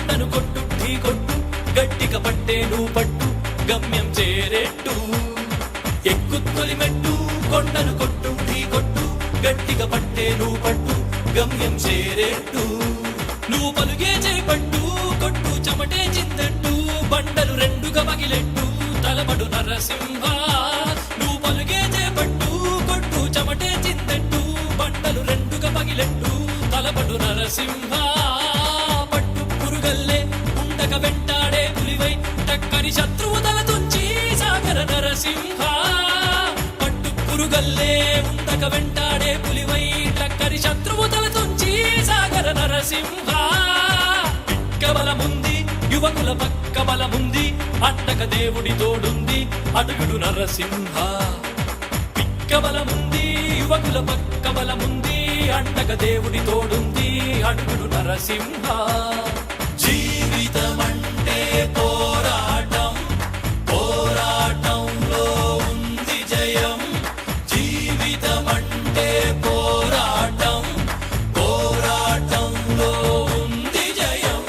కొండను కొట్టు ఢీ కొట్టు గట్టిగా పట్టే నువ్వు పట్టు గమ్యం చేరేట్టు ఎక్కు తొలిమెట్టు కొండను కొట్టు ఢీ కొట్టు గట్టిగా పట్టే నువ్వు పట్టు గమ్యం చేరేట్టు నువ్వు పలుగే చేపట్టు కొట్టు చెమటే చిందట్టు బండలు రెండుగా పగిలెట్టు తలబడు నరసింహ నువ్వు పలుగే చేపట్టు కొట్టు చెమటే చిందట్టు బండలు రెండుగా పగిలెట్టు తలబడు నరసింహ పట్టు పురుగల్లే ఉండక వెంటాడే పులివై టక్కని శత్రువు తల తుంచి సాగర నరసింహ పట్టు పురుగల్లే ఉండక వెంటాడే పులివై టక్కని శత్రువు తల తుంచి సాగర నరసింహ బలముంది యువకుల పక్క బలముంది అట్టక దేవుడి తోడుంది అడుగుడు నరసింహ పిక్క బలముంది యువకుల పక్క బలముంది అట్టక దేవుడి తోడుంది అడుగుడు నరసింహ జీవితమంటే పోరాటం పోరాటంలో ఉంది జయం జీవితమంటే పోరాటం పోరాటంలో ఉంది జయం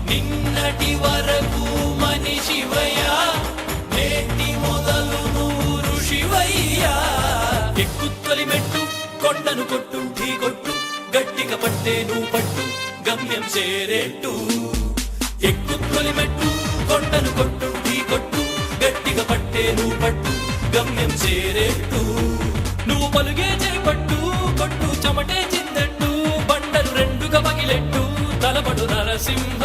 నిన్నటి వరకు మనిషివయ్యా నేటి మొదలు నువ్వు ఋషివయ్యా ఎక్కు తొలిమెట్టు కొండను కొట్టు ఢీ కొట్టు గట్టిగా పట్టే నువ్వు పట్టు గమ్యం చేరేట్టు ఎక్కు తొలిమెట్టు కొండను కొట్టు ఢీ కొట్టు గట్టిగా పట్టే నువ్వు పట్టు గమ్యం చేరేట్టు నువ్వు పలుగే చేపట్టు కొట్టు చెమటే చిందట్టు బండలు రెండుగా పగిలెట్టు తలపడు నరసింహ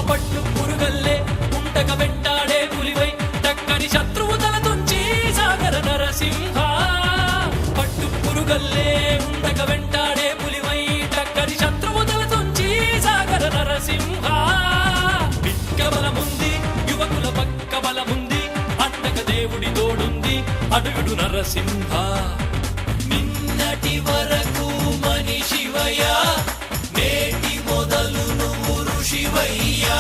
పట్టు పురుగల్లే ఉండక వెంటాడే పులివై టక్కని శత్రువు తల తుంచి సాగర నరసింహ పట్టు పురుగల్లే ఉండక వెంటాడే పులివై టక్కని శత్రువు తల తుంచి సాగర నరసింహ పిక్క బలముంది యువకుల పక్క బలముంది అట్టక దేవుడి తోడుంది అడుగుడు నరసింహ నిన్నటి వరకు మనిషివయ్యా నేటి మొదలు నువ్వు ఋషివయ్యా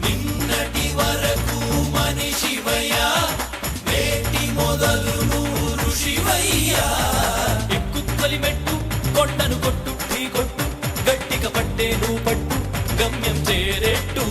నిన్నటి వరకు మనిషివయ్యా నేటి మొదలు నువ్వు ఋషివయ్యా ఎక్కు తొలిమెట్టు కొండను కొట్టు ఢీ కొట్టు గట్టిగా పట్టే నువ్వు పట్టు గమ్యం చేరేట్టు